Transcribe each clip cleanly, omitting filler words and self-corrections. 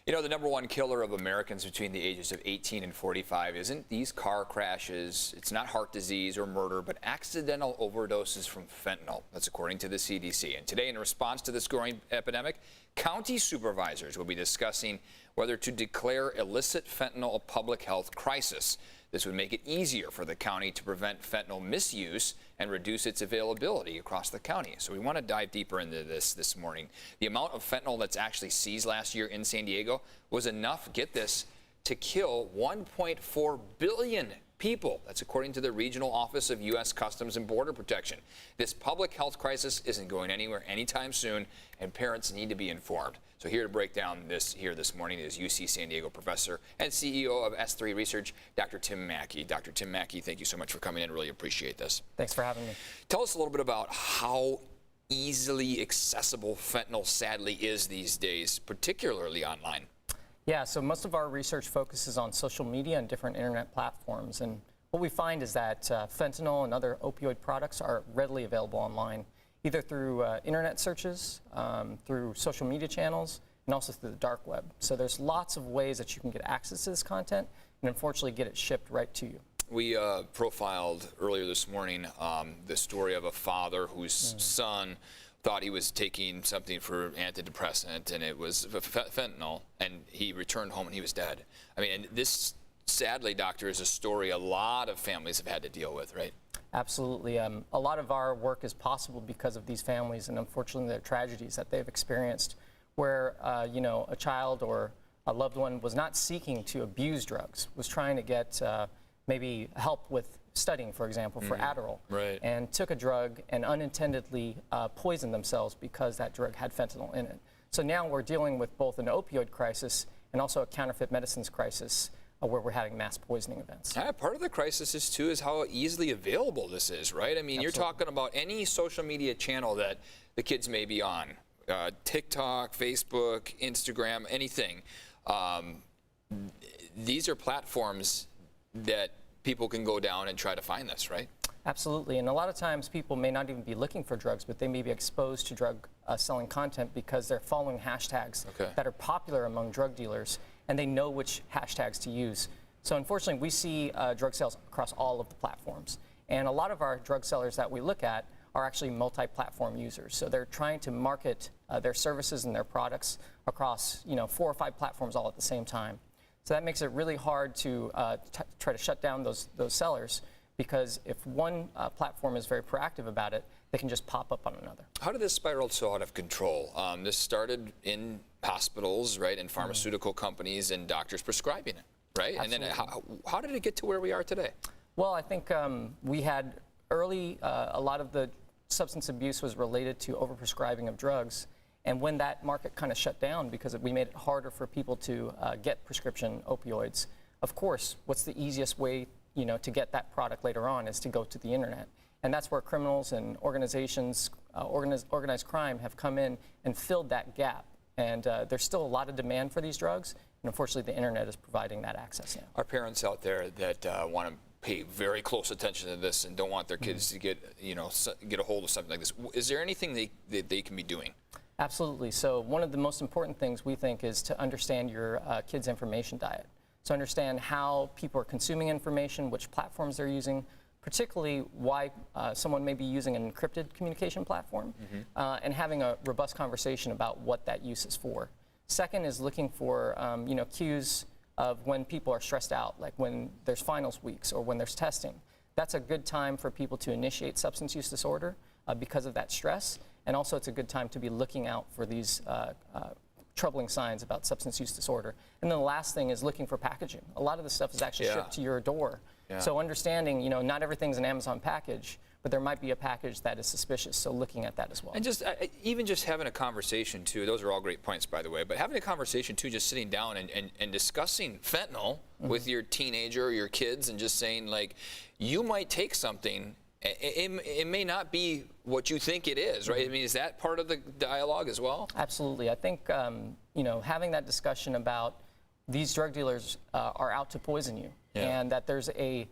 You know, the #1 killer of Americans between the ages of 18 and 45 isn't these car crashes, it's not heart disease or murder, but accidental overdoses from fentanyl. That's according to the CDC. And today, in response to this growing epidemic, county supervisors will be discussing whether to declare illicit fentanyl a public health crisis. This would make it easier for the county to prevent fentanyl misuse and reduce its availability across the county. So we want to dive deeper into this morning. The amount of fentanyl that's actually seized last year in San Diego was enough, get this, to kill 1.4 billion people. That's according to the Regional Office of U.S. Customs and Border Protection. This public health crisis isn't going anywhere anytime soon, and parents need to be informed. So here to break down this morning is UC San Diego professor and CEO of S3 Research, Dr. Tim Mackey. Dr. Tim Mackey, thank you so much for coming in. Really appreciate this. Thanks for having me. Tell us a little bit about how easily accessible fentanyl sadly is these days, particularly online. Yeah, so most of our research focuses on social media and different internet platforms. And what we find is that fentanyl and other opioid products are readily available online, either through internet searches, through social media channels, and also through the dark web. So there's lots of ways that you can get access to this content and unfortunately get it shipped right to you. We profiled earlier this morning the story of a father whose son thought he was taking something for antidepressant, and it was fentanyl, and he returned home and he was dead. I mean, and this, sadly, doctor, is a story a lot of families have had to deal with, right? Absolutely. A lot of our work is possible because of these families and unfortunately their tragedies that they've experienced where, you know, a child or a loved one was not seeking to abuse drugs, was trying to get maybe help with studying, for example, for Adderall, right, and took a drug and unintendedly poisoned themselves because that drug had fentanyl in it. So now we're dealing with both an opioid crisis and also a counterfeit medicines crisis where we're having mass poisoning events. Part of the crisis is how easily available this is, right? I mean, Absolutely. You're talking about any social media channel that the kids may be on, TikTok, Facebook, Instagram, anything. These are platforms that people can go down and try to find this, right? Absolutely, and a lot of times people may not even be looking for drugs, but they may be exposed to drug selling content because they're following hashtags that are popular among drug dealers, and they know which hashtags to use. So unfortunately, we see drug sales across all of the platforms, and a lot of our drug sellers that we look at are actually multi-platform users. So they're trying to market their services and their products across, you know, 4 or 5 platforms all at the same time. So that makes it really hard to try to shut down those sellers, because if one platform is very proactive about it, they can just pop up on another. How did this spiral so out of control? This started in hospitals, right, and pharmaceutical companies and doctors prescribing it, right? Absolutely. And then how did it get to where we are today? Well, I think we had early, a lot of the substance abuse was related to overprescribing of drugs. And when that market kind of shut down because we made it harder for people to get prescription opioids, of course, what's the easiest way, you know, to get that product later on is to go to the internet. And that's where criminals and organizations, organized crime have come in and filled that gap. And there's still a lot of demand for these drugs, and unfortunately the internet is providing that access now. Our parents out there that want to pay very close attention to this and don't want their kids to get, you know, get a hold of something like this, is there anything they can be doing? Absolutely. So one of the most important things we think is to understand your kids' information diet. So understand how people are consuming information, which platforms they're using, particularly why someone may be using an encrypted communication platform, and having a robust conversation about what that use is for. Second is looking for you know, cues of when people are stressed out, like when there's finals weeks or when there's testing. That's a good time for people to initiate substance use disorder because of that stress. And also it's a good time to be looking out for these troubling signs about substance use disorder. And then the last thing is looking for packaging. A lot of this stuff is actually shipped to your door. So understanding, you know, not everything's an Amazon package, but there might be a package that is suspicious, so looking at that as well. And just even just having a conversation too, those are all great points, by the way, but having a conversation too, just sitting down and discussing fentanyl with your teenager or your kids and just saying, like, you might take something, it may not be what you think it is, right? I mean, is that part of the dialogue as well? Absolutely. I think, you know, having that discussion about these drug dealers are out to poison you, and that there's a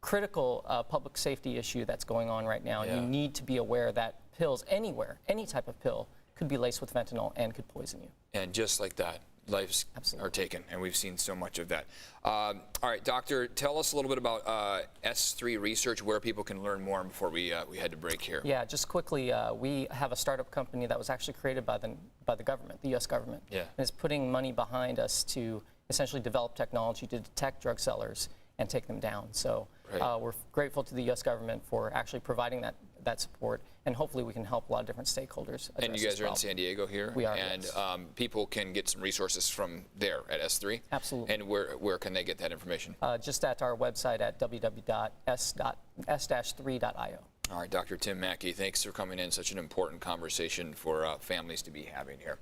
critical public safety issue that's going on right now. You need to be aware that pills anywhere, any type of pill, could be laced with fentanyl and could poison you. And just like that, lives Absolutely. are taken, and we've seen so much of that. All right, doctor, tell us a little bit about S3 research, where people can learn more before we head to break here. Yeah, just quickly, we have a startup company that was actually created by the government, the U.S. government. Yeah. And is putting money behind us to essentially develop technology to detect drug sellers and take them down. So we're grateful to the U.S. government for actually providing that support, and hopefully we can help a lot of different stakeholders address And you guys this are in problem. San Diego here? We are, And yes. people can get some resources from there at S3? Absolutely. And where can they get that information? Just at our website at www.s-3.io. All right, Dr. Tim Mackey, thanks for coming in. Such an important conversation for families to be having here.